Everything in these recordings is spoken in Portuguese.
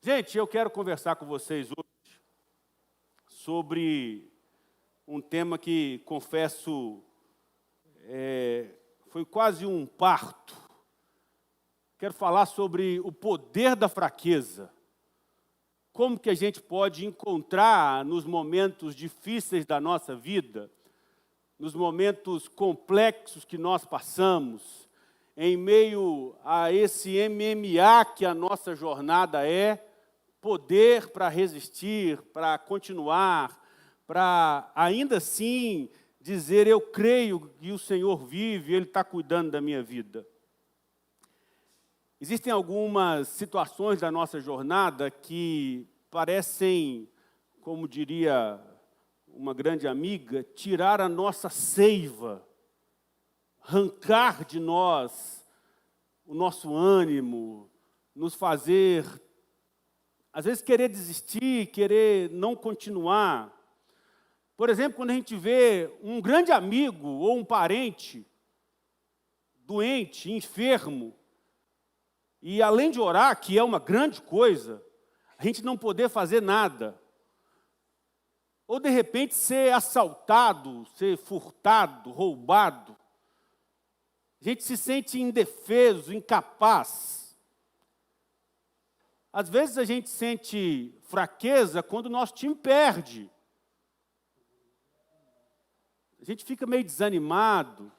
Gente, eu quero conversar com vocês hoje sobre um tema que, confesso, foi quase um parto. Quero falar sobre o poder da fraqueza. Como que a gente pode encontrar nos momentos difíceis da nossa vida, nos momentos complexos que nós passamos, em meio a esse MMA que a nossa jornada é, poder para resistir, para continuar, para ainda assim dizer, eu creio que o Senhor vive, Ele está cuidando da minha vida. Existem algumas situações da nossa jornada que parecem, como diria uma grande amiga, tirar a nossa seiva, arrancar de nós o nosso ânimo, nos fazer, às vezes, querer desistir, querer não continuar. Por exemplo, quando a gente vê um grande amigo ou um parente doente, enfermo, e além de orar, que é uma grande coisa, a gente não poder fazer nada. Ou, de repente, ser assaltado, ser furtado, roubado. A gente se sente indefeso, incapaz. Às vezes a gente sente fraqueza quando o nosso time perde. A gente fica meio desanimado.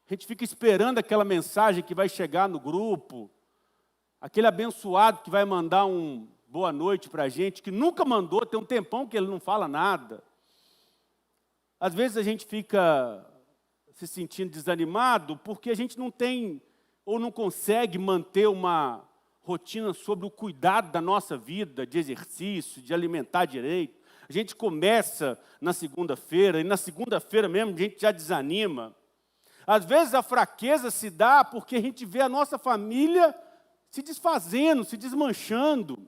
A gente fica esperando aquela mensagem que vai chegar no grupo. Aquele abençoado que vai mandar um boa noite para a gente, que nunca mandou, tem um tempão que ele não fala nada. Às vezes a gente fica se sentindo desanimado porque a gente não tem ou não consegue manter uma rotina sobre o cuidado da nossa vida, de exercício, de alimentar direito. A gente começa na segunda-feira e na segunda-feira mesmo a gente já desanima. Às vezes a fraqueza se dá porque a gente vê a nossa família se desfazendo, se desmanchando.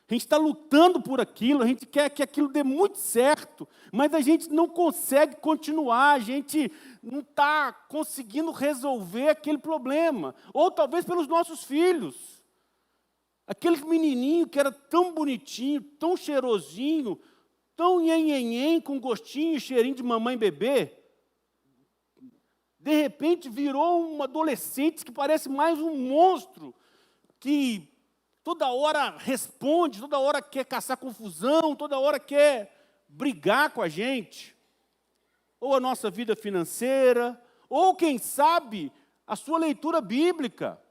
A gente está lutando por aquilo, a gente quer que aquilo dê muito certo, mas a gente não consegue continuar, a gente não está conseguindo resolver aquele problema. Ou talvez pelos nossos filhos. Aquele menininho que era tão bonitinho, tão cheirosinho, tão nhenhenhen, com gostinho e cheirinho de mamãe e bebê, de repente virou um adolescente que parece mais um monstro, que toda hora responde, toda hora quer caçar confusão, toda hora quer brigar com a gente. Ou a nossa vida financeira, ou quem sabe, a sua leitura bíblica.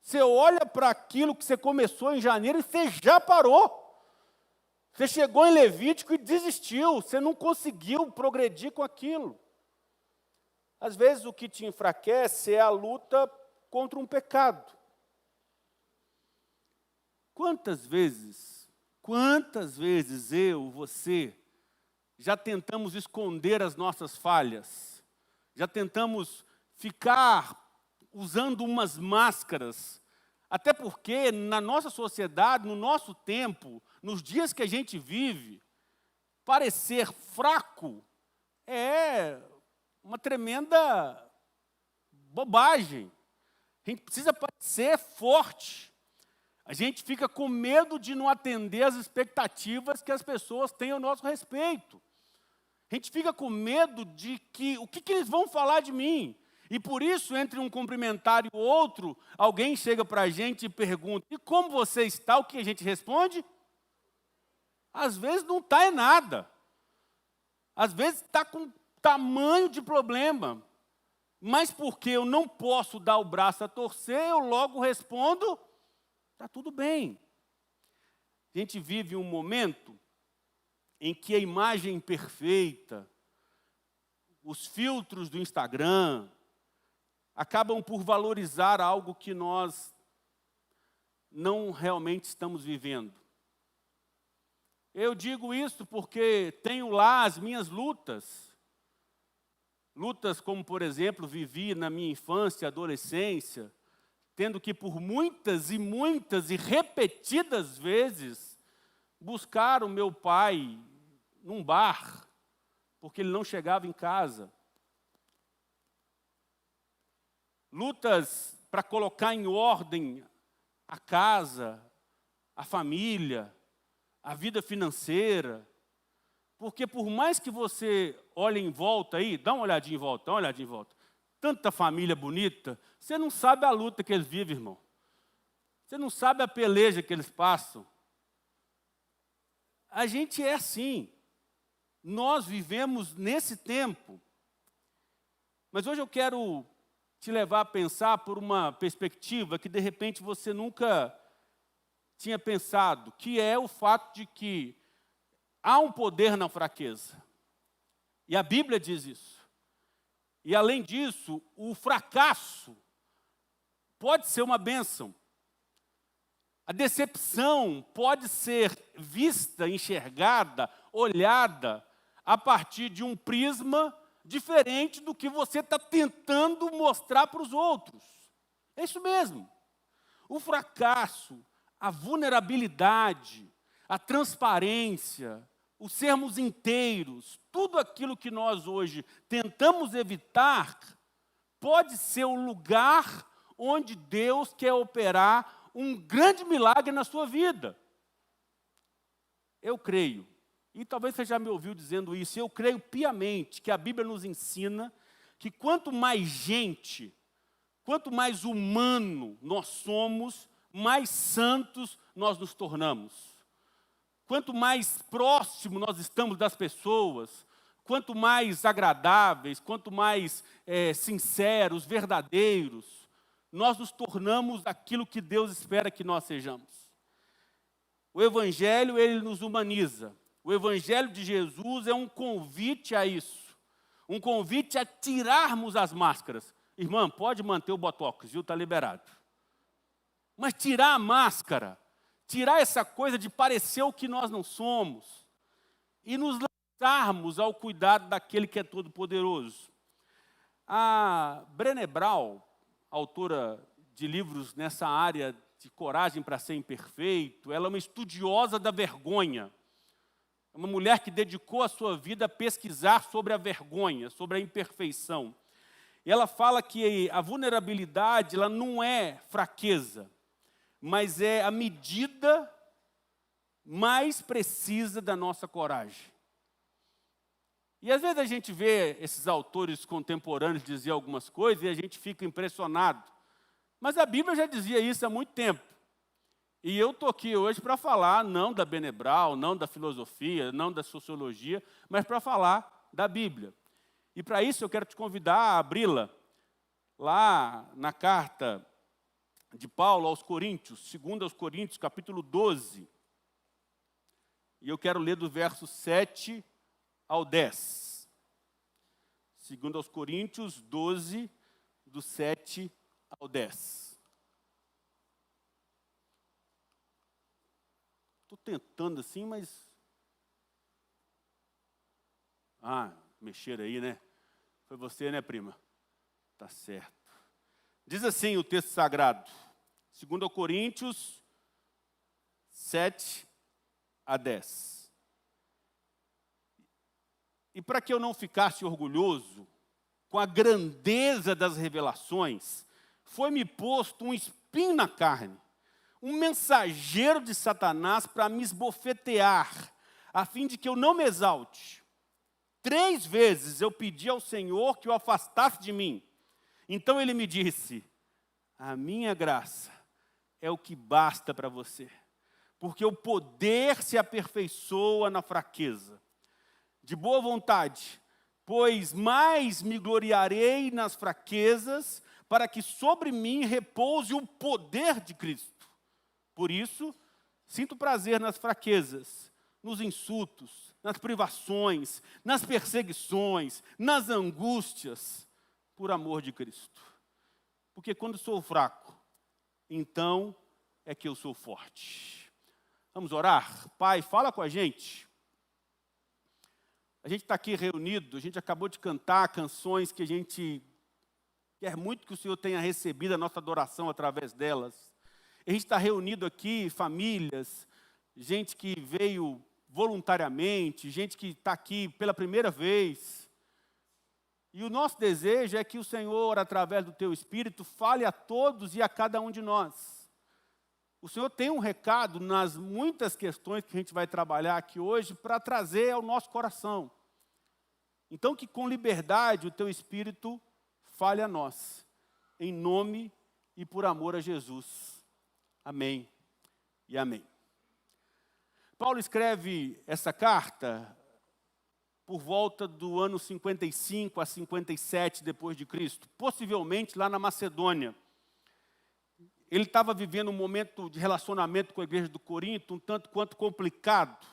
Você olha para aquilo que você começou em janeiro e você já parou. Você chegou em Levítico e desistiu, você não conseguiu progredir com aquilo. Às vezes o que te enfraquece é a luta contra um pecado. Quantas vezes eu, você, já tentamos esconder as nossas falhas? Já tentamos ficar usando umas máscaras? Até porque na nossa sociedade, no nosso tempo, nos dias que a gente vive, parecer fraco é uma tremenda bobagem. A gente precisa parecer forte. A gente fica com medo de não atender às expectativas que as pessoas têm ao nosso respeito. A gente fica com medo de o que eles vão falar de mim. E por isso, entre um cumprimentar e o outro, alguém chega para a gente e pergunta, e como você está? O que a gente responde? Às vezes não está em nada. Às vezes está com tamanho de problema. Mas porque eu não posso dar o braço a torcer, eu logo respondo, está tudo bem. A gente vive um momento em que a imagem perfeita, os filtros do Instagram, acabam por valorizar algo que nós não realmente estamos vivendo. Eu digo isso porque tenho lá as minhas lutas. Lutas como, por exemplo, vivi na minha infância e adolescência, tendo que por muitas e repetidas vezes buscar o meu pai num bar, porque ele não chegava em casa. Lutas para colocar em ordem a casa, a família, a vida financeira. Porque por mais que você olhe em volta aí, dá uma olhadinha em volta, dá uma olhadinha em volta. Tanta família bonita, você não sabe a luta que eles vivem, irmão. Você não sabe a peleja que eles passam. A gente é assim. Nós vivemos nesse tempo. Mas hoje eu quero te levar a pensar por uma perspectiva que de repente você nunca tinha pensado, que é o fato de que há um poder na fraqueza. E a Bíblia diz isso. E além disso, o fracasso pode ser uma bênção. A decepção pode ser vista, enxergada, olhada a partir de um prisma diferente do que você está tentando mostrar para os outros. É isso mesmo. O fracasso, a vulnerabilidade, a transparência, o sermos inteiros, tudo aquilo que nós hoje tentamos evitar, pode ser o lugar onde Deus quer operar um grande milagre na sua vida. Eu creio, e talvez você já me ouviu dizendo isso, eu creio piamente que a Bíblia nos ensina que quanto mais gente, quanto mais humano nós somos, mais santos nós nos tornamos. Quanto mais próximo nós estamos das pessoas, quanto mais agradáveis, quanto mais sinceros, verdadeiros, nós nos tornamos aquilo que Deus espera que nós sejamos. O Evangelho, ele nos humaniza. O Evangelho de Jesus é um convite a isso. Um convite a tirarmos as máscaras. Irmã, pode manter o botox, viu? Está liberado. Mas tirar a máscara, tirar essa coisa de parecer o que nós não somos e nos lançarmos ao cuidado daquele que é todo-poderoso. A Brené Brown, autora de livros nessa área de coragem para ser imperfeito, ela é uma estudiosa da vergonha. É uma mulher que dedicou a sua vida a pesquisar sobre a vergonha, sobre a imperfeição. E ela fala que a vulnerabilidade ela não é fraqueza, mas é a medida mais precisa da nossa coragem. E às vezes a gente vê esses autores contemporâneos dizer algumas coisas e a gente fica impressionado. Mas a Bíblia já dizia isso há muito tempo. E eu estou aqui hoje para falar não da Brené Brown, não da filosofia, não da sociologia, mas para falar da Bíblia. E para isso eu quero te convidar a abri-la lá na carta de Paulo aos Coríntios, 2 aos Coríntios, capítulo 12. E eu quero ler do verso 7 ao 10. 2 aos Coríntios 12, do 7 ao 10. Estou tentando assim, mas... mexer aí, né? Foi você, né, prima? Tá certo. Diz assim o texto sagrado, 2 Coríntios 7 a 10. E para que eu não ficasse orgulhoso com a grandeza das revelações, foi-me posto um espinho na carne, um mensageiro de Satanás para me esbofetear, a fim de que eu não me exalte. 3 vezes eu pedi ao Senhor que o afastasse de mim. Então ele me disse, a minha graça é o que basta para você, porque o poder se aperfeiçoa na fraqueza. De boa vontade, pois mais me gloriarei nas fraquezas, para que sobre mim repouse o poder de Cristo. Por isso, sinto prazer nas fraquezas, nos insultos, nas privações, nas perseguições, nas angústias, por amor de Cristo. Porque quando sou fraco, então é que eu sou forte. Vamos orar? Pai, fala com a gente. A gente está aqui reunido, a gente acabou de cantar canções que a gente quer muito que o Senhor tenha recebido a nossa adoração através delas. A gente está reunido aqui, famílias, gente que veio voluntariamente, gente que está aqui pela primeira vez. E o nosso desejo é que o Senhor, através do Teu Espírito, fale a todos e a cada um de nós. o Senhor tem um recado nas muitas questões que a gente vai trabalhar aqui hoje para trazer ao nosso coração. Então, que com liberdade o teu Espírito fale a nós, em nome e por amor a Jesus. Amém e amém. Paulo escreve essa carta por volta do ano 55 a 57 depois de Cristo, possivelmente lá na Macedônia. Ele estava vivendo um momento de relacionamento com a igreja do Corinto um tanto quanto complicado.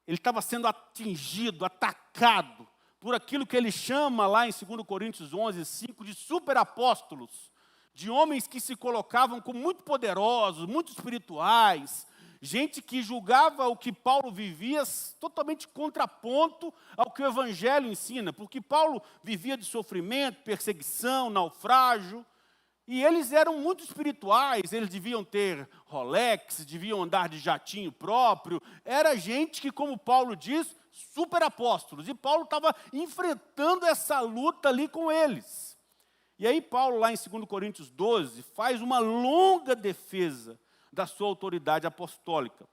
Ele estava sendo atingido, atacado por aquilo que ele chama lá em 2 Coríntios 11, 5, de superapóstolos, de homens que se colocavam como muito poderosos, muito espirituais, gente que julgava o que Paulo vivia totalmente contraponto ao que o Evangelho ensina, porque Paulo vivia de sofrimento, perseguição, naufrágio, e eles eram muito espirituais, eles deviam ter Rolex, deviam andar de jatinho próprio. Era gente que, como Paulo diz, superapóstolos. E Paulo estava enfrentando essa luta ali com eles. E aí Paulo, lá em 2 Coríntios 12, faz uma longa defesa da sua autoridade apostólica.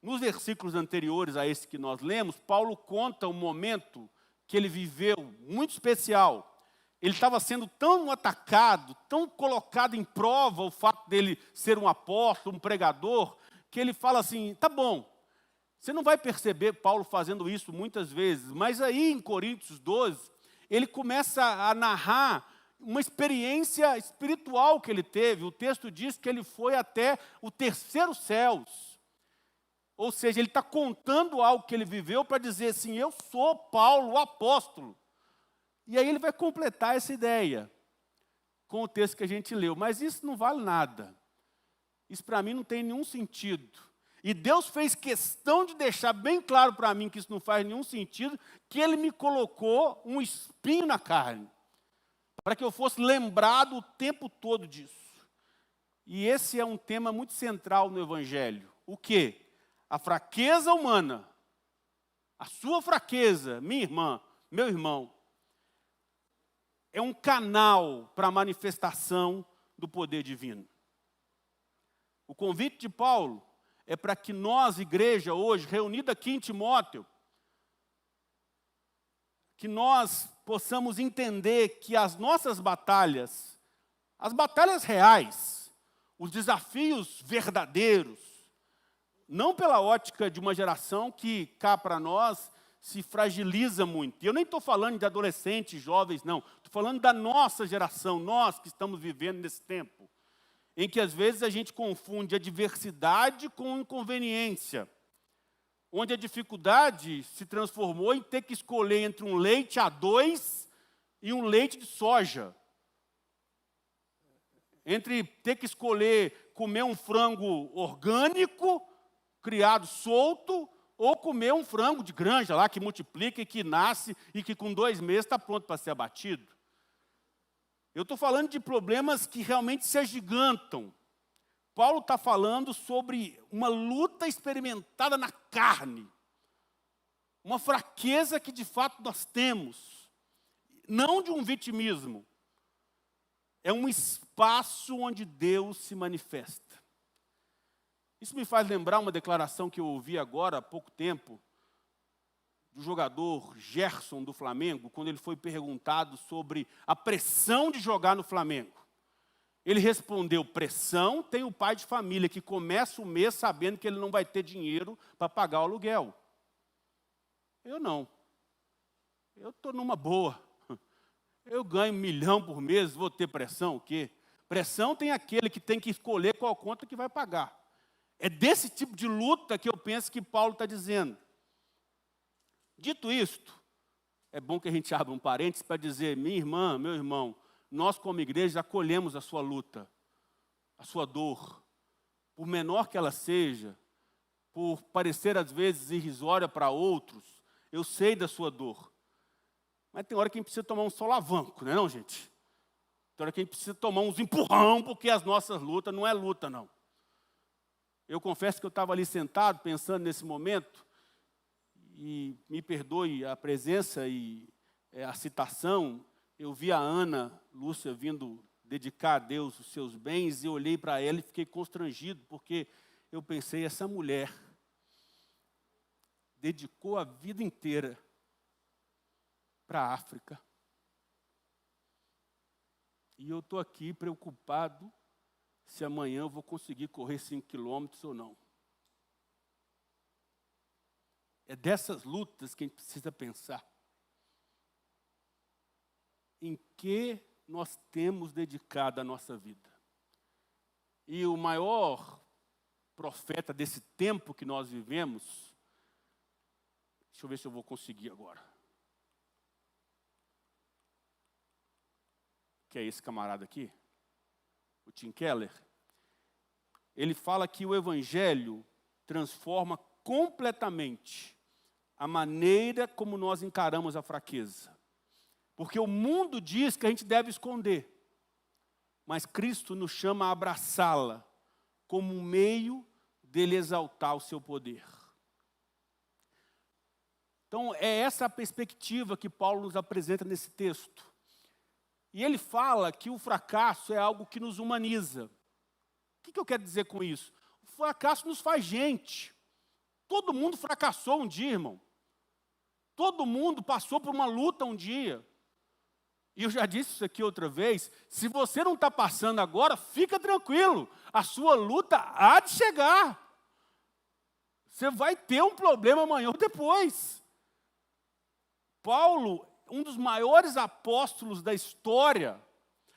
Nos versículos anteriores a esse que nós lemos, Paulo conta um momento que ele viveu muito especial. Ele estava sendo tão atacado, tão colocado em prova o fato dele ser um apóstolo, um pregador, que ele fala assim, tá bom, você não vai perceber Paulo fazendo isso muitas vezes, mas aí em Coríntios 12, ele começa a narrar uma experiência espiritual que ele teve. O texto diz que ele foi até o terceiro céus. Ou seja, ele está contando algo que ele viveu para dizer assim, eu sou Paulo, o apóstolo. E aí ele vai completar essa ideia com o texto que a gente leu. Mas isso não vale nada. Isso para mim não tem nenhum sentido. E Deus fez questão de deixar bem claro para mim que isso não faz nenhum sentido, que Ele me colocou um espinho na carne, para que eu fosse lembrado o tempo todo disso. E esse é um tema muito central no Evangelho. O quê? A fraqueza humana. A sua fraqueza, minha irmã, meu irmão, é um canal para a manifestação do poder divino. O convite de Paulo é para que nós, igreja, hoje, reunida aqui em Timóteo, que nós possamos entender que as nossas batalhas, as batalhas reais, os desafios verdadeiros, não pela ótica de uma geração que cá para nós se fragiliza muito. E eu nem estou falando de adolescentes, jovens, não. Estou falando da nossa geração, nós que estamos vivendo nesse tempo, em que às vezes a gente confunde a diversidade com inconveniência, onde a dificuldade se transformou em ter que escolher entre um leite A2 e um leite de soja. Entre ter que escolher comer um frango orgânico, criado solto, ou comer um frango de granja lá, que multiplica e que nasce e que com 2 meses está pronto para ser abatido. Eu estou falando de problemas que realmente se agigantam. Paulo está falando sobre uma luta experimentada na carne, uma fraqueza que de fato nós temos, não de um vitimismo. É um espaço onde Deus se manifesta. Isso me faz lembrar uma declaração que eu ouvi agora há pouco tempo, do jogador Gerson do Flamengo, quando ele foi perguntado sobre a pressão de jogar no Flamengo. Ele respondeu, pressão tem o pai de família que começa o mês sabendo que ele não vai ter dinheiro para pagar o aluguel. Eu não. Eu estou numa boa. Eu ganho 1 milhão por mês, vou ter pressão o quê? Pressão tem aquele que tem que escolher qual conta que vai pagar. É desse tipo de luta que eu penso que Paulo está dizendo. Dito isto, é bom que a gente abra um parênteses para dizer, minha irmã, meu irmão, nós como igreja acolhemos a sua luta, a sua dor, por menor que ela seja, por parecer às vezes irrisória para outros, eu sei da sua dor. Mas tem hora que a gente precisa tomar um solavanco, não é não, gente? Tem hora que a gente precisa tomar uns empurrão, porque as nossas lutas não é luta, não. Eu confesso que eu estava ali sentado, pensando nesse momento, e me perdoe a presença e a citação, eu vi a Ana Lúcia vindo dedicar a Deus os seus bens, e olhei para ela e fiquei constrangido, porque eu pensei, essa mulher dedicou a vida inteira para a África. E eu estou aqui preocupado se amanhã eu vou conseguir correr 5 quilômetros ou não. É dessas lutas que a gente precisa pensar. Em que nós temos dedicado a nossa vida. E o maior profeta desse tempo que nós vivemos, deixa eu ver se eu vou conseguir agora. Que é esse camarada aqui, o Tim Keller. Ele fala que o Evangelho transforma completamente a maneira como nós encaramos a fraqueza. Porque o mundo diz que a gente deve esconder, mas Cristo nos chama a abraçá-la como um meio dele exaltar o seu poder. Então, é essa a perspectiva que Paulo nos apresenta nesse texto. E ele fala que o fracasso é algo que nos humaniza. O que eu quero dizer com isso? O fracasso nos faz gente. Todo mundo fracassou um dia, irmão. Todo mundo passou por uma luta um dia. E eu já disse isso aqui outra vez, se você não está passando agora, fica tranquilo, a sua luta há de chegar. Você vai ter um problema amanhã ou depois. Paulo, um dos maiores apóstolos da história,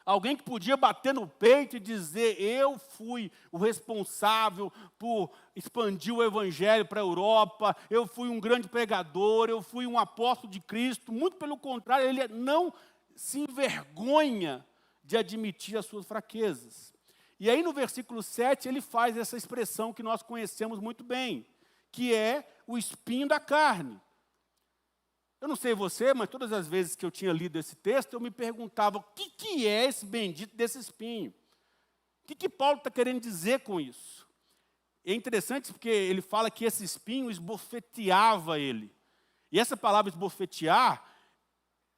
alguém que podia bater no peito e dizer, eu fui o responsável por expandir o Evangelho para a Europa, eu fui um grande pregador, eu fui um apóstolo de Cristo, muito pelo contrário, ele não se envergonha de admitir as suas fraquezas. E aí no versículo 7 ele faz essa expressão que nós conhecemos muito bem, que é o espinho da carne. Eu não sei você, mas todas as vezes que eu tinha lido esse texto, eu me perguntava, o que é esse bendito desse espinho? O que Paulo está querendo dizer com isso? É interessante porque ele fala que esse espinho esbofeteava ele. E essa palavra esbofetear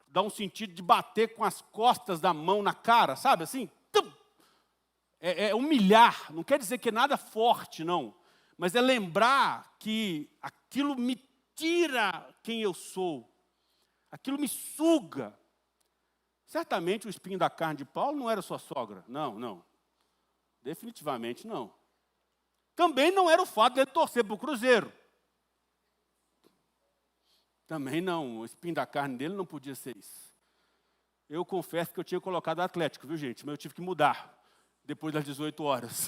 dá um sentido de bater com as costas da mão na cara, sabe assim? É humilhar, não quer dizer que é nada forte, não. Mas é lembrar que aquilo me tira quem eu sou. Aquilo me suga. Certamente o espinho da carne de Paulo não era sua sogra. Não. Definitivamente não. Também não era o fato de ele torcer para o Cruzeiro. Também não, o espinho da carne dele não podia ser isso. Eu confesso que eu tinha colocado Atlético, viu gente? Mas eu tive que mudar, depois das 18 horas.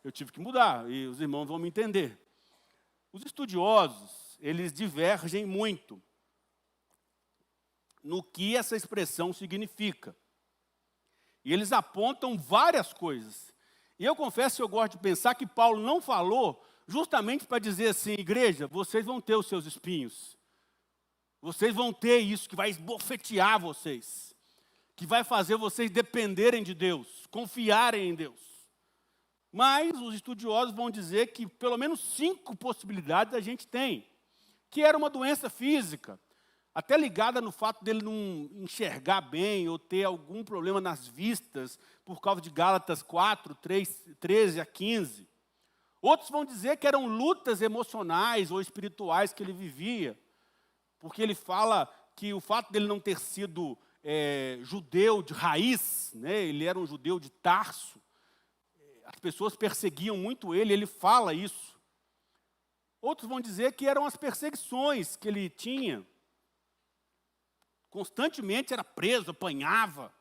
Eu tive que mudar, e os irmãos vão me entender. Os estudiosos, eles divergem muito no que essa expressão significa. E eles apontam várias coisas. E eu confesso que eu gosto de pensar que Paulo não falou justamente para dizer assim, igreja, vocês vão ter os seus espinhos. Vocês vão ter isso que vai esbofetear vocês, que vai fazer vocês dependerem de Deus, confiarem em Deus. Mas os estudiosos vão dizer que pelo menos 5 possibilidades a gente tem, que era uma doença física, até ligada no fato dele não enxergar bem ou ter algum problema nas vistas, por causa de Gálatas 4, 13 a 15. Outros vão dizer que eram lutas emocionais ou espirituais que ele vivia, porque ele fala que o fato dele não ter sido judeu de raiz, né, ele era um judeu de Tarso, as pessoas perseguiam muito ele fala isso. Outros vão dizer que eram as perseguições que ele tinha. Constantemente era preso, apanhava.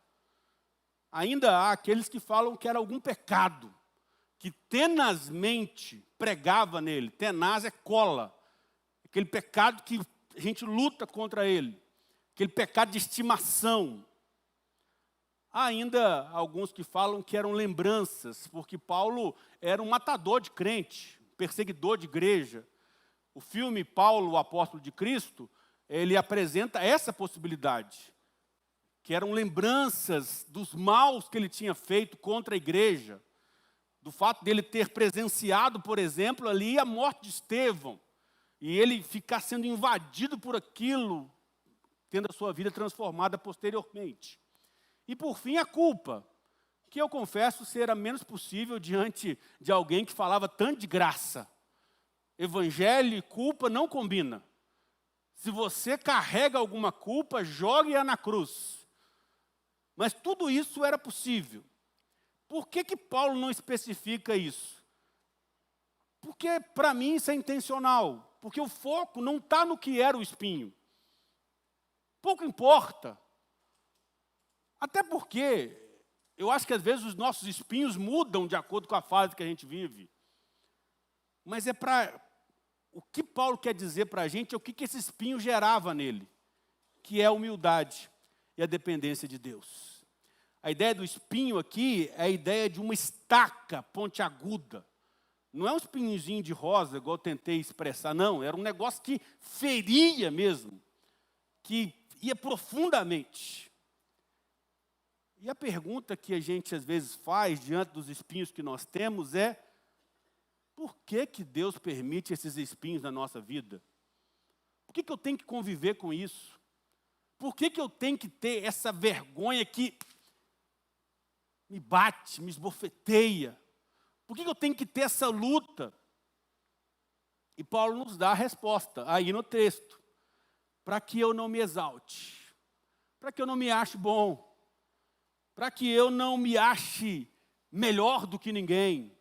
Ainda há aqueles que falam que era algum pecado, que tenazmente pregava nele. Tenaz é cola. Aquele pecado que a gente luta contra ele. Aquele pecado de estimação. Há ainda alguns que falam que eram lembranças, porque Paulo era um matador de crente, perseguidor de igreja. O filme Paulo, o Apóstolo de Cristo, ele apresenta essa possibilidade, que eram lembranças dos maus que ele tinha feito contra a igreja, do fato dele ter presenciado, por exemplo, ali a morte de Estevão, e ele ficar sendo invadido por aquilo, tendo a sua vida transformada posteriormente. E por fim a culpa. que eu confesso ser a menos possível diante de alguém que falava tanto de graça. Evangelho e culpa não combinam. Se você carrega alguma culpa, jogue-a na cruz. Mas tudo isso era possível. Por que Paulo não especifica isso? Porque para mim isso é intencional. Porque o foco não está no que era o espinho. Pouco importa. Até porque eu acho que às vezes os nossos espinhos mudam de acordo com a fase que a gente vive. Mas é para... O que Paulo quer dizer para a gente é o que esse espinho gerava nele. Que é a humildade e a dependência de Deus. A ideia do espinho aqui é a ideia de uma estaca pontiaguda. Não é um espinhozinho de rosa, igual eu tentei expressar, não. Era um negócio que feria mesmo. Que ia profundamente. E a pergunta que a gente às vezes faz diante dos espinhos que nós temos é: por que Deus permite esses espinhos na nossa vida? Por que eu tenho que conviver com isso? Por que eu tenho que ter essa vergonha que me bate, me esbofeteia? Por que eu tenho que ter essa luta? E Paulo nos dá a resposta aí no texto. Para que eu não me exalte. Para que eu não me ache bom. Para que eu não me ache melhor do que ninguém.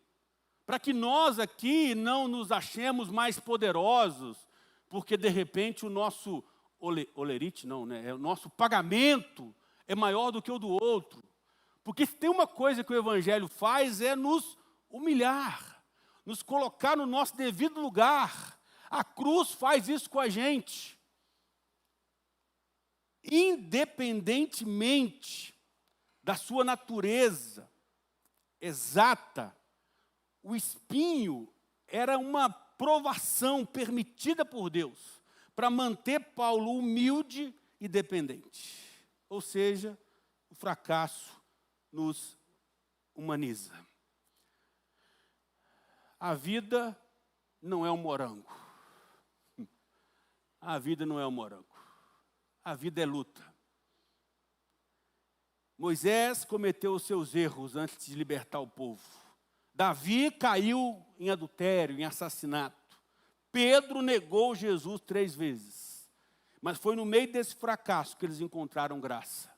Para que nós aqui não nos achemos mais poderosos, porque de repente o nosso olerite, não, né? O nosso pagamento é maior do que o do outro. Porque se tem uma coisa que o Evangelho faz é nos humilhar, nos colocar no nosso devido lugar. A cruz faz isso com a gente. Independentemente da sua natureza exata, o espinho era uma provação permitida por Deus para manter Paulo humilde e dependente. Ou seja, o fracasso nos humaniza. A vida não é um morango. A vida não é um morango. A vida é luta. Moisés cometeu os seus erros antes de libertar o povo. Davi caiu em adultério, em assassinato. Pedro negou Jesus 3 vezes. Mas foi no meio desse fracasso que eles encontraram graça.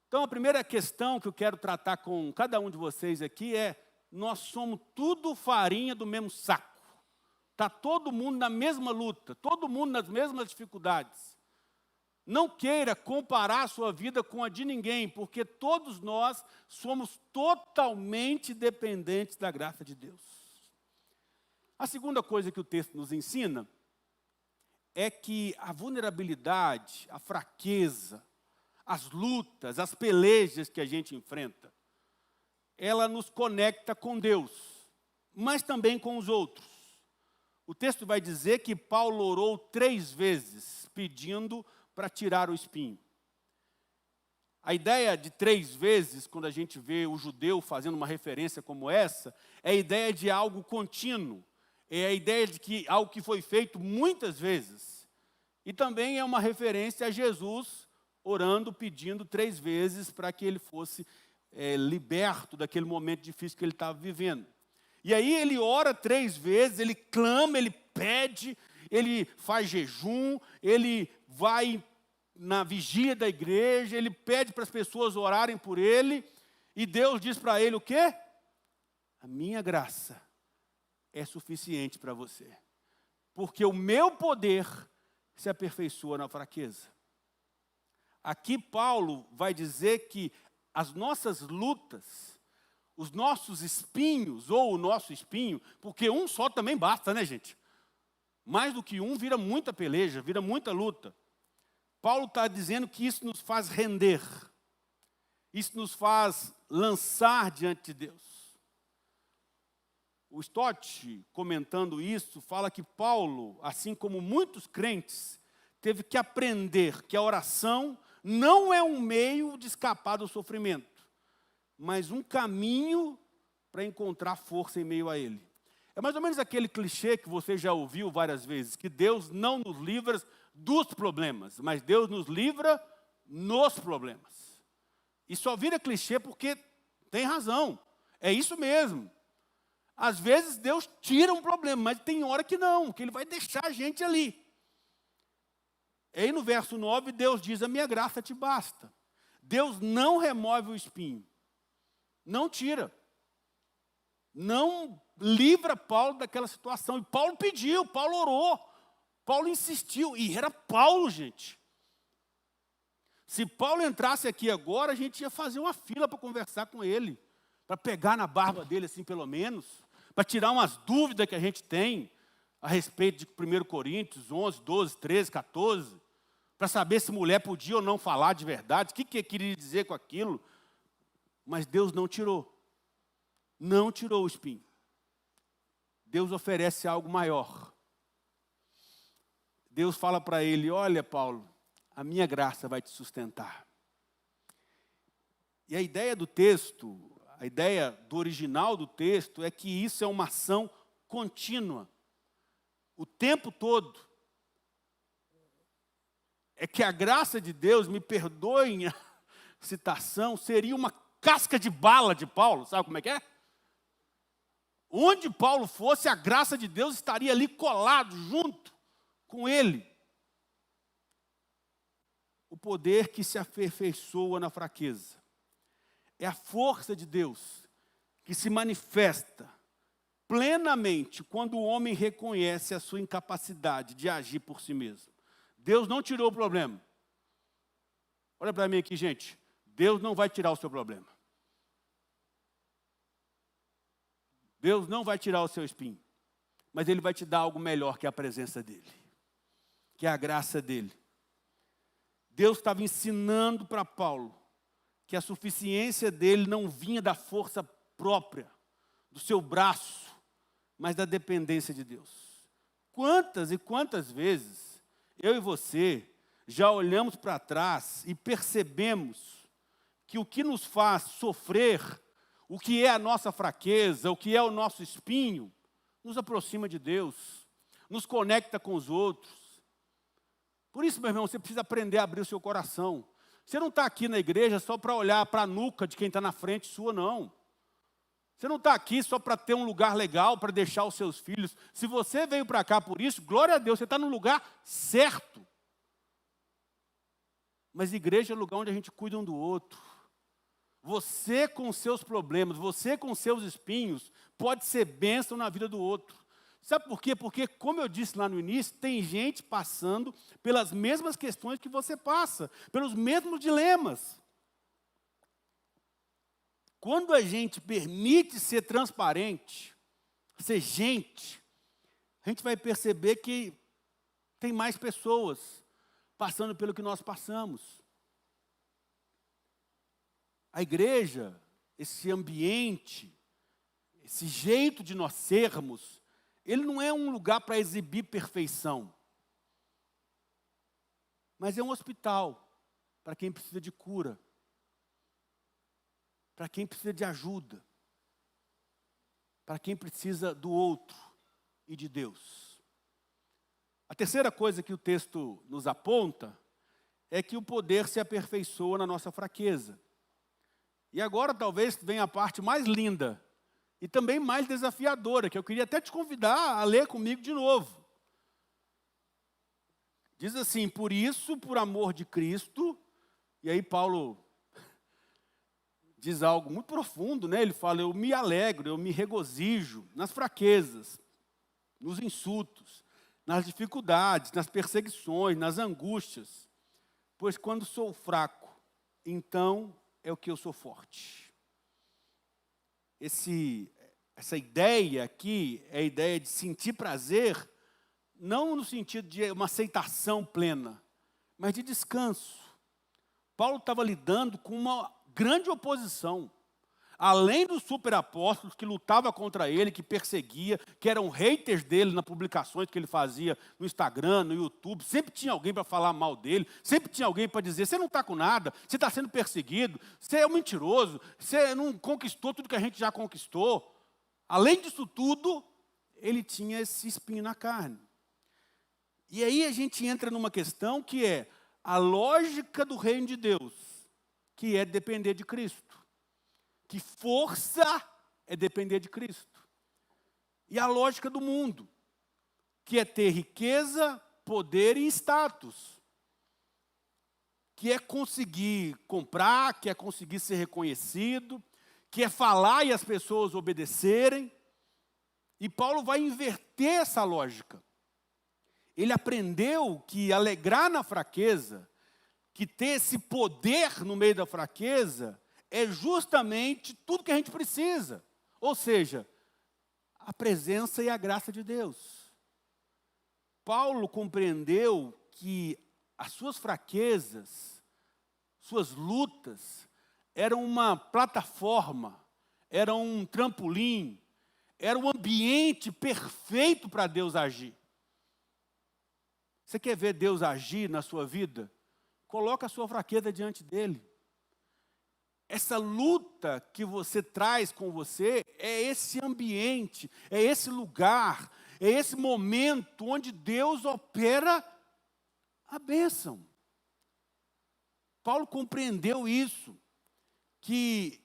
Então, a primeira questão que eu quero tratar com cada um de vocês aqui é: nós somos tudo farinha do mesmo saco. Está todo mundo na mesma luta, todo mundo nas mesmas dificuldades. Não queira comparar a sua vida com a de ninguém, porque todos nós somos totalmente dependentes da graça de Deus. A segunda coisa que o texto nos ensina é que a vulnerabilidade, a fraqueza, as lutas, as pelejas que a gente enfrenta, ela nos conecta com Deus, mas também com os outros. O texto vai dizer que Paulo orou 3 vezes, pedindo para tirar o espinho. A ideia de 3 vezes, quando a gente vê o judeu fazendo uma referência como essa, é a ideia de algo contínuo. É a ideia de que algo que foi feito muitas vezes. E também é uma referência a Jesus orando, pedindo 3 vezes para que ele fosse liberto daquele momento difícil que ele estava vivendo. E aí ele ora 3 vezes, ele clama, ele pede, ele faz jejum, ele vai na vigília da igreja, ele pede para as pessoas orarem por ele, e Deus diz para ele o quê? A minha graça é suficiente para você, porque o meu poder se aperfeiçoa na fraqueza. Aqui Paulo vai dizer que as nossas lutas, os nossos espinhos, ou o nosso espinho, porque um só também basta, né, gente? Mais do que um vira muita peleja, vira muita luta. Paulo está dizendo que isso nos faz render. Isso nos faz lançar diante de Deus. O Stott, comentando isso, fala que Paulo, assim como muitos crentes, teve que aprender que a oração não é um meio de escapar do sofrimento, mas um caminho para encontrar força em meio a ele. É mais ou menos aquele clichê que você já ouviu várias vezes, que Deus não nos livra dos problemas, mas Deus nos livra nos problemas. E só vira clichê porque tem razão. É isso mesmo. Às vezes Deus tira um problema, mas tem hora que não, que Ele vai deixar a gente ali. E aí no verso 9, Deus diz, a minha graça te basta. Deus não remove o espinho. Não tira. Não livra Paulo daquela situação. E Paulo pediu, Paulo orou, Paulo insistiu. E era Paulo, gente. Se Paulo entrasse aqui agora, a gente ia fazer uma fila para conversar com ele. Para pegar na barba dele, assim, pelo menos. Para tirar umas dúvidas que a gente tem a respeito de 1 Coríntios 11, 12, 13, 14. Para saber se mulher podia ou não falar de verdade. O que ele queria dizer com aquilo. Mas Deus não tirou. Não tirou o espinho. Deus oferece algo maior. Deus fala para ele, olha Paulo, a minha graça vai te sustentar. E a ideia do texto, a ideia do original do texto é que isso é uma ação contínua. O tempo todo. É que a graça de Deus, me perdoem a citação, seria uma casca de bala de Paulo, sabe como é que é? Onde Paulo fosse, a graça de Deus estaria ali colado, junto com ele. O poder que se aperfeiçoa na fraqueza. É a força de Deus que se manifesta plenamente quando o homem reconhece a sua incapacidade de agir por si mesmo. Deus não tirou o problema. Olha para mim aqui, gente. Deus não vai tirar o seu problema. Deus não vai tirar o seu espinho. Mas Ele vai te dar algo melhor que a presença dEle. Que é a graça dEle. Deus estava ensinando para Paulo que a suficiência dele não vinha da força própria, do seu braço, mas da dependência de Deus. Quantas e quantas vezes eu e você já olhamos para trás e percebemos que o que nos faz sofrer, o que é a nossa fraqueza, o que é o nosso espinho, nos aproxima de Deus, nos conecta com os outros. Por isso, meu irmão, você precisa aprender a abrir o seu coração. Você não está aqui na igreja só para olhar para a nuca de quem está na frente sua, não. Você não está aqui só para ter um lugar legal, para deixar os seus filhos. Se você veio para cá por isso, glória a Deus, você está no lugar certo. Mas igreja é o lugar onde a gente cuida um do outro. Você com os seus problemas, você com os seus espinhos, pode ser bênção na vida do outro. Sabe por quê? Porque, como eu disse lá no início, tem gente passando pelas mesmas questões que você passa, pelos mesmos dilemas. Quando a gente permite ser transparente, ser gente, a gente vai perceber que tem mais pessoas passando pelo que nós passamos. A igreja, esse ambiente, esse jeito de nós sermos, ele não é um lugar para exibir perfeição, mas é um hospital para quem precisa de cura, para quem precisa de ajuda, para quem precisa do outro e de Deus. A terceira coisa que o texto nos aponta é que o poder se aperfeiçoa na nossa fraqueza. E agora talvez venha a parte mais linda e também mais desafiadora, que eu queria até te convidar a ler comigo de novo. Diz assim, por isso, por amor de Cristo, e aí Paulo diz algo muito profundo, né? Ele fala, eu me alegro, eu me regozijo nas fraquezas, nos insultos, nas dificuldades, nas perseguições, nas angústias, pois quando sou fraco, então é o que eu sou forte. Essa ideia aqui é a ideia de sentir prazer, não no sentido de uma aceitação plena, mas de descanso. Paulo estava lidando com uma grande oposição. Além dos superapóstolos que lutavam contra ele, que perseguia, que eram haters dele nas publicações que ele fazia no Instagram, no YouTube, sempre tinha alguém para falar mal dele, sempre tinha alguém para dizer, você não está com nada, você está sendo perseguido, você é um mentiroso, você não conquistou tudo que a gente já conquistou. Além disso tudo, ele tinha esse espinho na carne. E aí a gente entra numa questão que é a lógica do reino de Deus, que é depender de Cristo. Que força é depender de Cristo. E a lógica do mundo, que é ter riqueza, poder e status. Que é conseguir comprar, que é conseguir ser reconhecido, que é falar e as pessoas obedecerem. E Paulo vai inverter essa lógica. Ele aprendeu que alegrar na fraqueza, que ter esse poder no meio da fraqueza, é justamente tudo que a gente precisa. Ou seja, a presença e a graça de Deus. Paulo compreendeu que as suas fraquezas, suas lutas, eram uma plataforma, eram um trampolim, era um ambiente perfeito para Deus agir. Você quer ver Deus agir na sua vida? Coloca a sua fraqueza diante dele. Essa luta que você traz com você é esse ambiente, é esse lugar, é esse momento onde Deus opera a bênção. Paulo compreendeu isso, que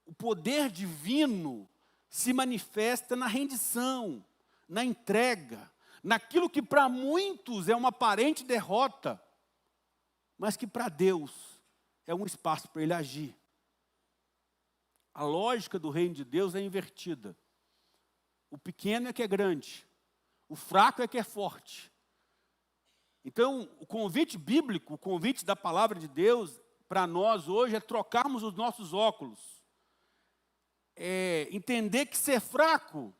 o poder divino se manifesta na rendição, na entrega, naquilo que para muitos é uma aparente derrota, mas que para Deus é um espaço para Ele agir. A lógica do reino de Deus é invertida. O pequeno é que é grande, o fraco é que é forte. Então, o convite bíblico, o convite da palavra de Deus para nós hoje é trocarmos os nossos óculos. É entender que ser fraco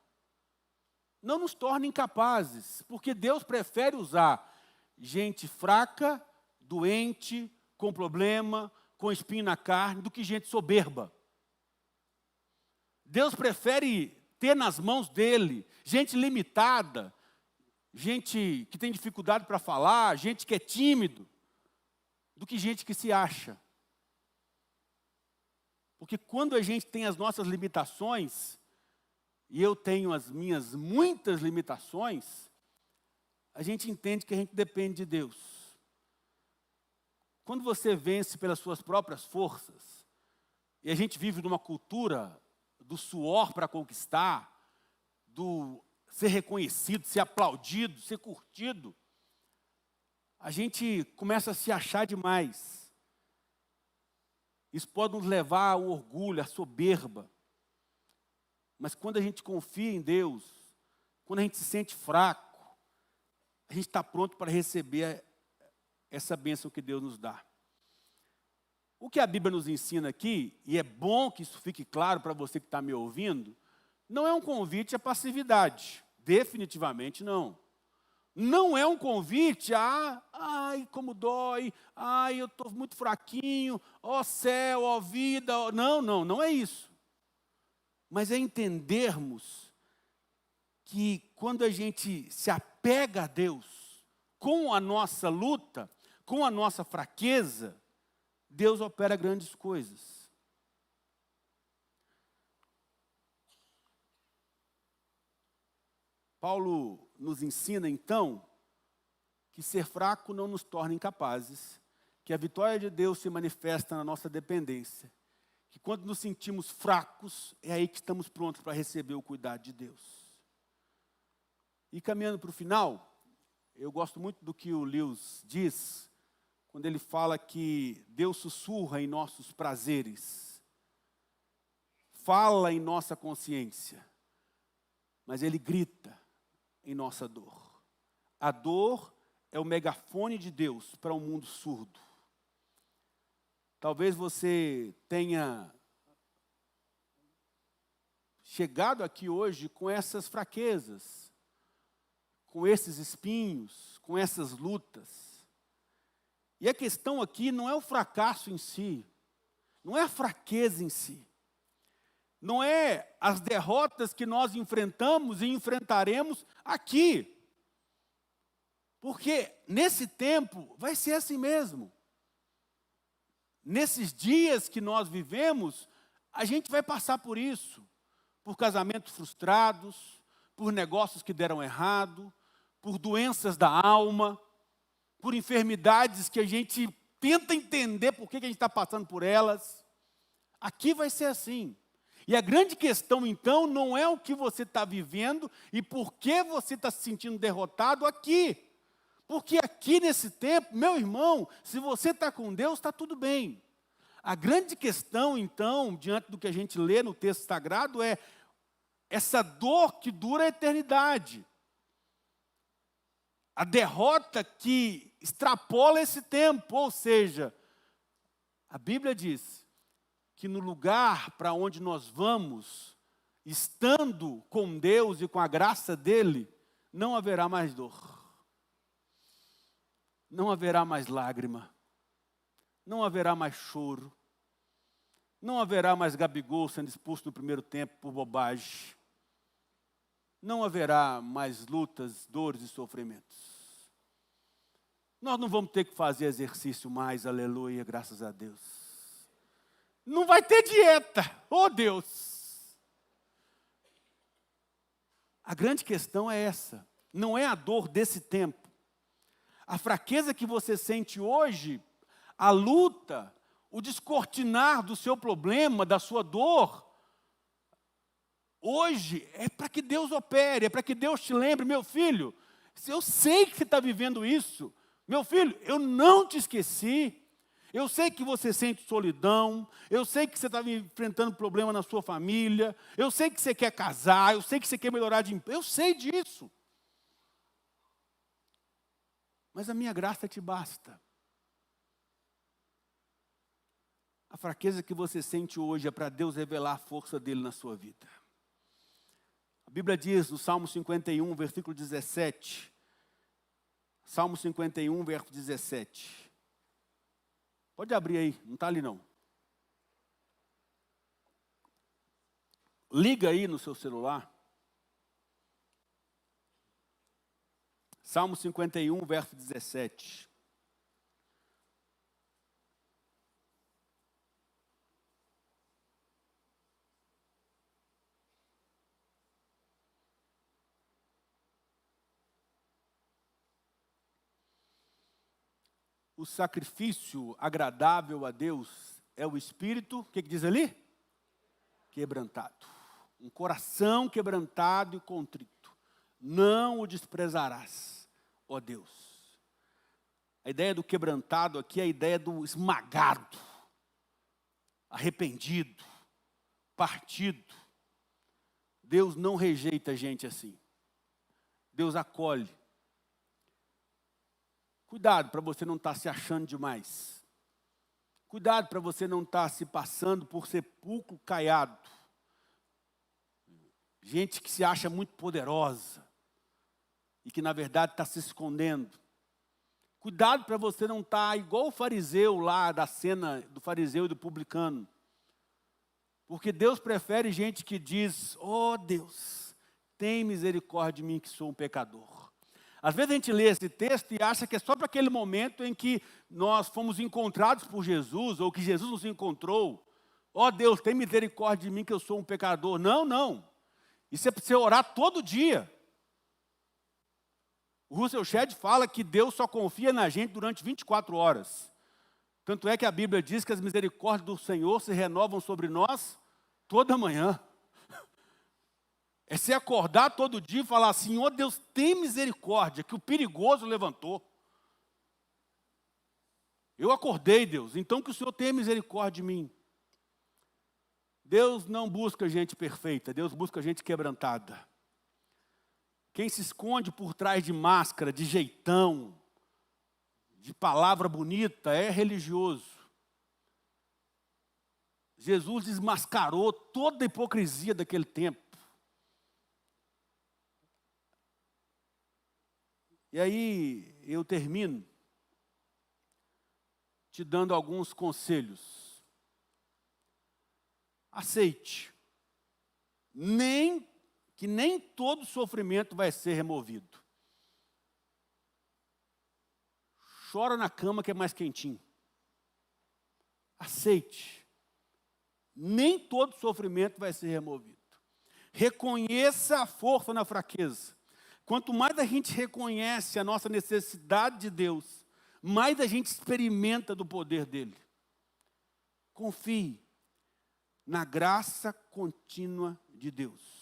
não nos torna incapazes, porque Deus prefere usar gente fraca, doente, com problema, com espinho na carne, do que gente soberba. Deus prefere ter nas mãos dele gente limitada, gente que tem dificuldade para falar, gente que é tímido, do que gente que se acha. Porque quando a gente tem as nossas limitações, e eu tenho as minhas muitas limitações, a gente entende que a gente depende de Deus. Quando você vence pelas suas próprias forças, e a gente vive numa cultura do suor para conquistar, do ser reconhecido, ser aplaudido, ser curtido, a gente começa a se achar demais. Isso pode nos levar ao orgulho, à soberba. Mas quando a gente confia em Deus, quando a gente se sente fraco, a gente está pronto para receber essa bênção que Deus nos dá. O que a Bíblia nos ensina aqui, e é bom que isso fique claro para você que está me ouvindo, não é um convite à passividade, definitivamente não. Não é um convite a, ai, como dói, ai, eu estou muito fraquinho, ó céu, ó vida, ó... Não é isso. Mas é entendermos que quando a gente se apega a Deus, com a nossa luta, com a nossa fraqueza, Deus opera grandes coisas. Paulo nos ensina, então, que ser fraco não nos torna incapazes, que a vitória de Deus se manifesta na nossa dependência, que quando nos sentimos fracos, é aí que estamos prontos para receber o cuidado de Deus. E caminhando para o final, eu gosto muito do que o Lewis diz, quando ele fala que Deus sussurra em nossos prazeres, fala em nossa consciência, mas Ele grita em nossa dor. A dor é o megafone de Deus para um mundo surdo. Talvez você tenha chegado aqui hoje com essas fraquezas, com esses espinhos, com essas lutas. E a questão aqui não é o fracasso em si, não é a fraqueza em si, não é as derrotas que nós enfrentamos e enfrentaremos aqui. Porque nesse tempo vai ser assim mesmo. Nesses dias que nós vivemos, a gente vai passar por isso. Por casamentos frustrados, por negócios que deram errado, por doenças da alma, por enfermidades que a gente tenta entender por que a gente está passando por elas. Aqui vai ser assim. E a grande questão, então, não é o que você está vivendo e por que você está se sentindo derrotado aqui. Porque aqui nesse tempo, meu irmão, se você está com Deus, está tudo bem. A grande questão, então, diante do que a gente lê no texto sagrado, é essa dor que dura a eternidade. A derrota que extrapola esse tempo, ou seja, a Bíblia diz que no lugar para onde nós vamos, estando com Deus e com a graça dEle, não haverá mais dor. Não haverá mais lágrima. Não haverá mais choro. Não haverá mais Gabigol sendo expulso no primeiro tempo por bobagem. Não haverá mais lutas, dores e sofrimentos. Nós não vamos ter que fazer exercício mais, aleluia, graças a Deus. Não vai ter dieta, oh Deus. A grande questão é essa, não é a dor desse tempo. A fraqueza que você sente hoje, a luta, o descortinar do seu problema, da sua dor, hoje é para que Deus opere, é para que Deus te lembre, meu filho, eu sei que você está vivendo isso, meu filho, eu não te esqueci, eu sei que você sente solidão, eu sei que você está enfrentando problema na sua família, eu sei que você quer casar, eu sei que você quer melhorar de emprego, eu sei disso. Mas a minha graça te basta. A fraqueza que você sente hoje é para Deus revelar a força dele na sua vida. A Bíblia diz no Salmo 51, versículo 17. Salmo 51, verso 17. Pode abrir aí, não está ali não. Liga aí no seu celular. Salmo 51, verso 17. O sacrifício agradável a Deus é o espírito, o que diz ali? Quebrantado. Um coração quebrantado e contrito. Não o desprezarás, ó Deus. A ideia do quebrantado aqui é a ideia do esmagado, arrependido, partido. Deus não rejeita gente assim. Deus acolhe. Cuidado para você não estar se achando demais. Cuidado para você não estar se passando por sepulcro caiado. Gente que se acha muito poderosa e que na verdade está se escondendo. Cuidado para você não estar igual o fariseu lá da cena do fariseu e do publicano. Porque Deus prefere gente que diz, oh Deus, tem misericórdia de mim que sou um pecador. Às vezes a gente lê esse texto e acha que é só para aquele momento em que nós fomos encontrados por Jesus, ou que Jesus nos encontrou. Ó Deus, tem misericórdia de mim que eu sou um pecador. Não, não. Isso é para você orar todo dia. O Russell Shedd fala que Deus só confia na gente durante 24 horas. Tanto é que a Bíblia diz que as misericórdias do Senhor se renovam sobre nós toda manhã. É você acordar todo dia e falar assim, ó Deus, tem misericórdia, que o perigoso levantou. Eu acordei, Deus, então que o Senhor tenha misericórdia de mim. Deus não busca gente perfeita, Deus busca gente quebrantada. Quem se esconde por trás de máscara, de jeitão, de palavra bonita, é religioso. Jesus desmascarou toda a hipocrisia daquele tempo. E aí eu termino te dando alguns conselhos. Aceite. Que nem todo sofrimento vai ser removido. Chora na cama que é mais quentinho. Aceite. Nem todo sofrimento vai ser removido. Reconheça a força na fraqueza. Quanto mais a gente reconhece a nossa necessidade de Deus, mais a gente experimenta do poder dele. Confie na graça contínua de Deus.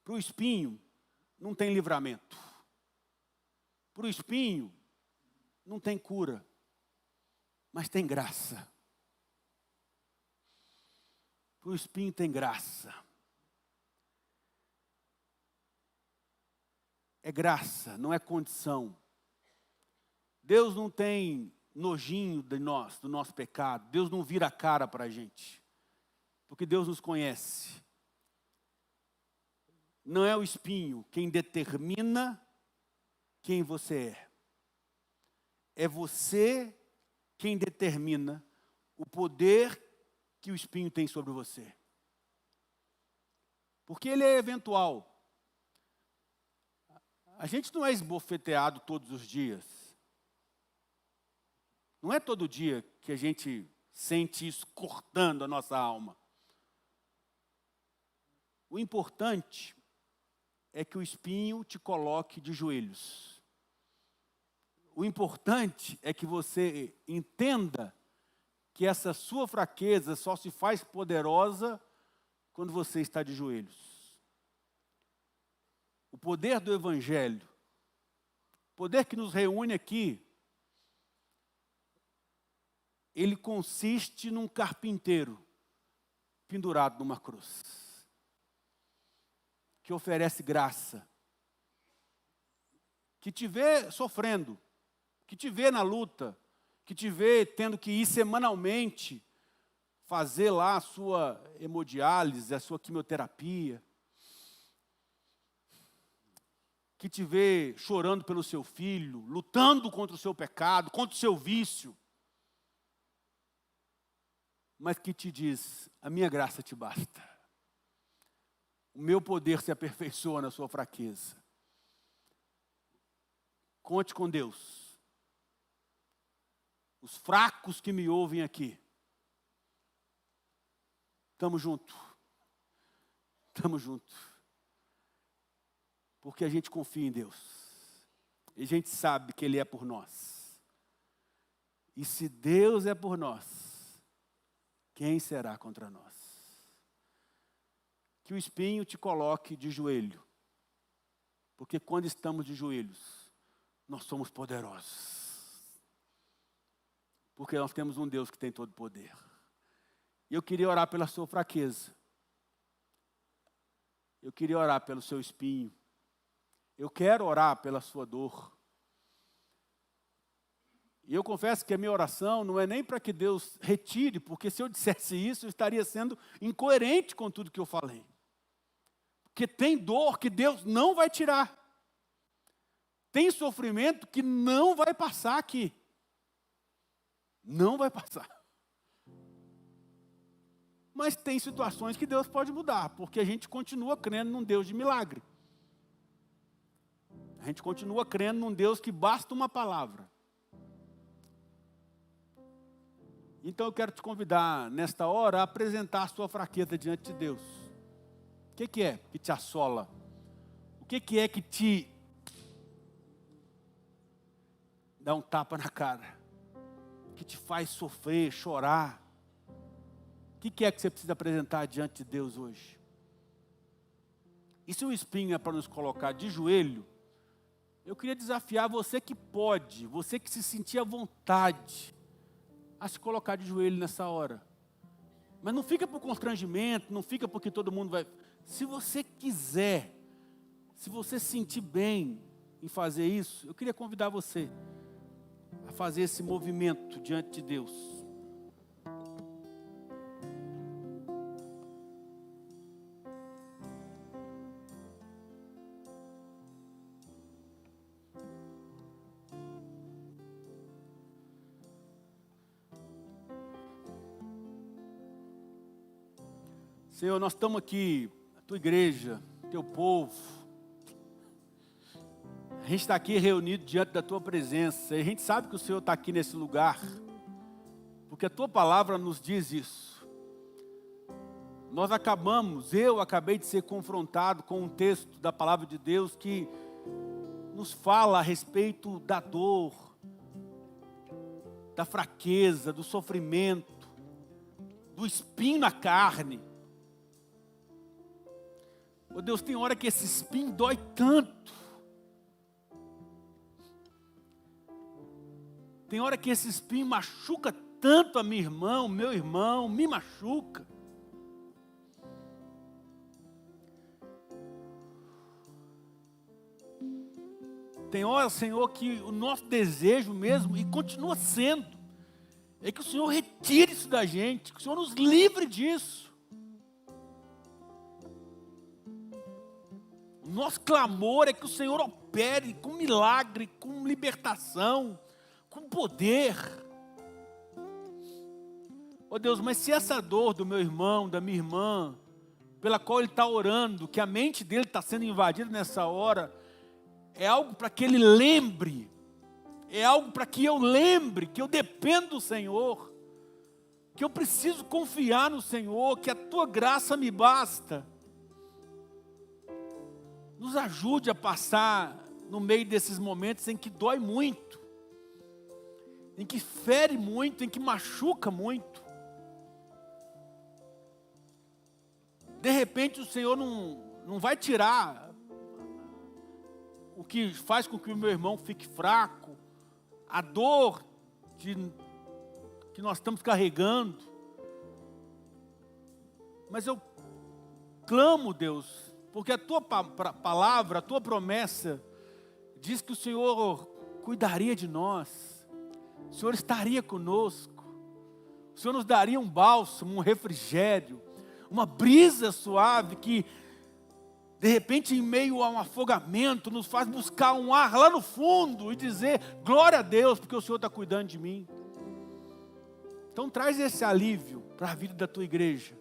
Para o espinho, não tem livramento. Para o espinho, não tem cura, mas tem graça. Para o espinho tem graça. É graça, não é condição. Deus não tem nojinho de nós, do nosso pecado. Deus não vira a cara para a gente, porque Deus nos conhece. Não é o espinho quem determina quem você é. É você quem determina o poder que o espinho tem sobre você. Porque ele é eventual. A gente não é esbofeteado todos os dias. Não é todo dia que a gente sente isso cortando a nossa alma. O importante é que o espinho te coloque de joelhos. O importante é que você entenda que essa sua fraqueza só se faz poderosa quando você está de joelhos. O poder do Evangelho, o poder que nos reúne aqui, ele consiste num carpinteiro pendurado numa cruz, que oferece graça, que te vê sofrendo, que te vê na luta, que te vê tendo que ir semanalmente fazer lá a sua hemodiálise, a sua quimioterapia, que te vê chorando pelo seu filho, lutando contra o seu pecado, contra o seu vício, mas que te diz: a minha graça te basta. O meu poder se aperfeiçoa na sua fraqueza. Conte com Deus. Os fracos que me ouvem aqui, estamos juntos. Estamos juntos. Porque a gente confia em Deus. E a gente sabe que Ele é por nós. E se Deus é por nós, quem será contra nós? Que o espinho te coloque de joelho. Porque quando estamos de joelhos, nós somos poderosos. Porque nós temos um Deus que tem todo poder. E eu queria orar pela sua fraqueza. Eu queria orar pelo seu espinho. Eu quero orar pela sua dor. E eu confesso que a minha oração não é nem para que Deus retire, porque se eu dissesse isso, eu estaria sendo incoerente com tudo que eu falei. Porque tem dor que Deus não vai tirar. Tem sofrimento que não vai passar aqui. Não vai passar. Mas tem situações que Deus pode mudar, porque a gente continua crendo num Deus de milagre. A gente continua crendo num Deus que basta uma palavra. Então eu quero te convidar, nesta hora, a apresentar a sua fraqueza diante de Deus. O que é que te assola? O que é que te dá um tapa na cara? Que te faz sofrer, chorar? O que é que você precisa apresentar diante de Deus hoje? E se o espinho é para nos colocar de joelho, eu queria desafiar você que pode, você que se sentir à vontade, a se colocar de joelho nessa hora. Mas não fica por constrangimento, não fica porque todo mundo vai... Se você quiser, se você se sentir bem em fazer isso, eu queria convidar você a fazer esse movimento diante de Deus. Senhor, nós estamos aqui, a tua igreja, teu povo. A gente está aqui reunido diante da tua presença. E a gente sabe que o Senhor está aqui nesse lugar, porque a tua palavra nos diz isso. Eu acabei de ser confrontado com um texto da palavra de Deus que nos fala a respeito da dor, da fraqueza, do sofrimento, do espinho na carne. Oh Deus, tem hora que esse espinho dói tanto. Tem hora que esse espinho machuca tanto a minha irmã, o meu irmão, me machuca. Tem hora, Senhor, que o nosso desejo mesmo, e continua sendo, é que o Senhor retire isso da gente, que o Senhor nos livre disso. O nosso clamor é que o Senhor opere com milagre, com libertação, com poder. Oh Deus, mas se essa dor do meu irmão, da minha irmã, pela qual ele está orando, que a mente dele está sendo invadida nessa hora, é algo para que ele lembre, é algo para que eu lembre, que eu dependo do Senhor, que eu preciso confiar no Senhor, que a Tua graça me basta. Nos ajude a passar no meio desses momentos em que dói muito, em que fere muito, em que machuca muito. De repente o Senhor não vai tirar o que faz com que o meu irmão fique fraco, a dor que nós estamos carregando. Mas eu clamo, Deus, porque a Tua palavra, a Tua promessa, diz que o Senhor cuidaria de nós, o Senhor estaria conosco, o Senhor nos daria um bálsamo, um refrigério, uma brisa suave que, de repente, em meio a um afogamento, nos faz buscar um ar lá no fundo e dizer, glória a Deus, porque o Senhor está cuidando de mim. Então traz esse alívio para a vida da Tua igreja.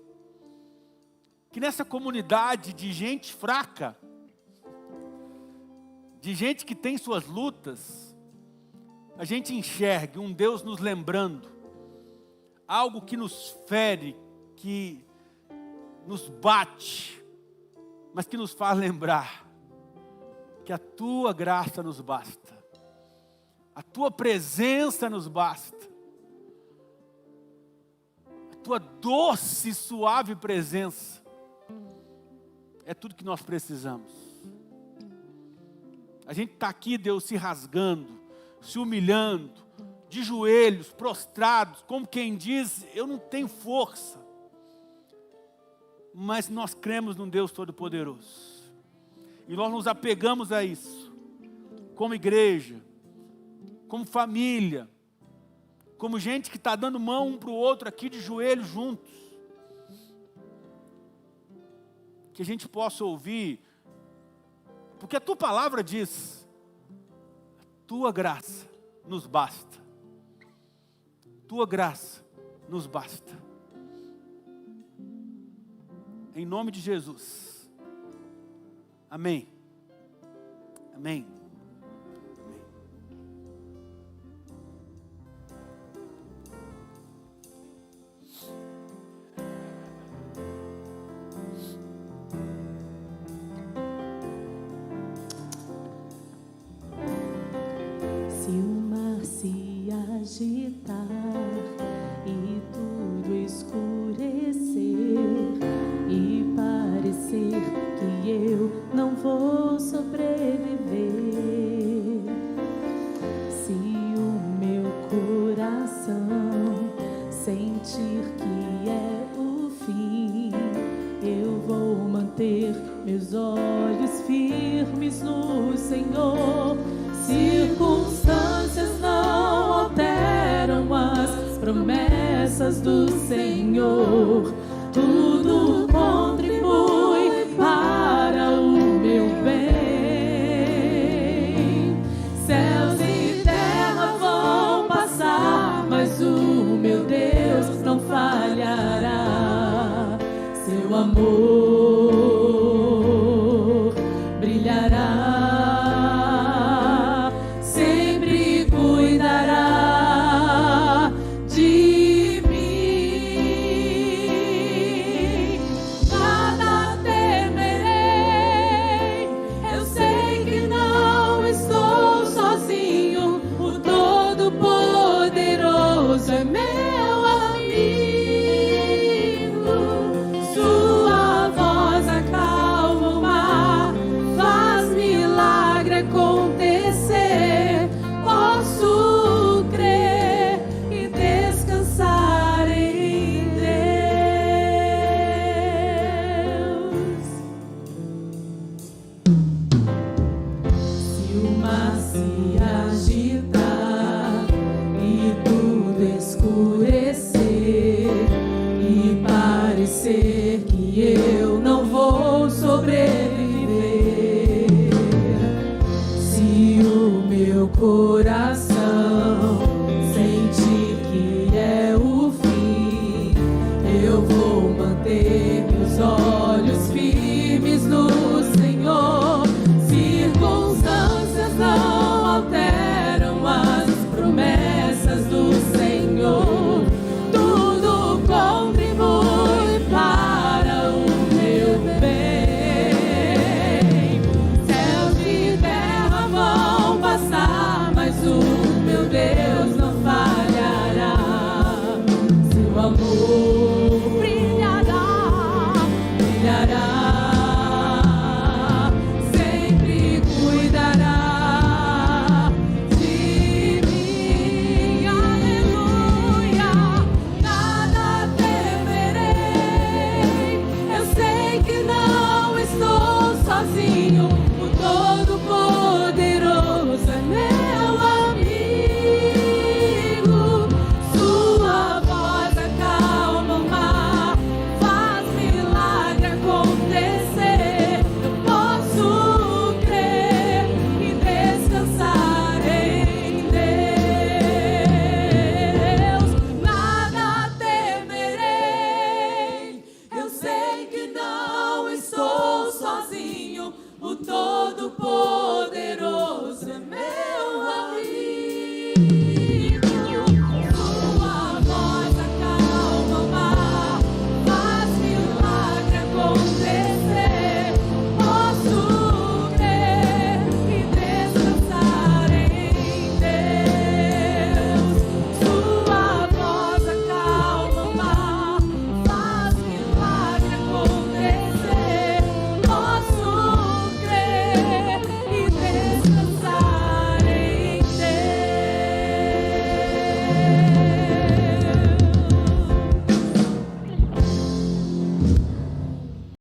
Que nessa comunidade de gente fraca, de gente que tem suas lutas, a gente enxergue um Deus nos lembrando, algo que nos fere, que nos bate, mas que nos faz lembrar que a Tua graça nos basta, a Tua presença nos basta, a Tua doce e suave presença é tudo que nós precisamos. A gente está aqui, Deus, se rasgando, se humilhando, de joelhos, prostrados, como quem diz, eu não tenho força. Mas nós cremos num Deus Todo-Poderoso. E nós nos apegamos a isso. Como igreja, como família, como gente que está dando mão um para o outro aqui de joelhos juntos. Que a gente possa ouvir, porque a Tua palavra diz, a Tua graça nos basta. Tua graça nos basta. Em nome de Jesus. Amém. Amém. Amém. Se o mar se agitar e tudo escurecer e parecer que eu não vou sobreviver, se o meu coração sentir que é o fim, eu vou manter meus olhos firmes no Senhor. Circunstâncias não alteram as promessas do Senhor. Tudo contribui para o meu bem. Céus e terra vão passar, mas o meu Deus não falhará. Seu amor brilhará, sempre cuidará de mim. sozinho. O Todo-Poderoso é meu amigo. Sua voz acalma o mar, faz milagre acontecer. Eu posso crer e descansar em Deus. Nada temerei, eu sei que não estou sozinho. O Todo-Poderoso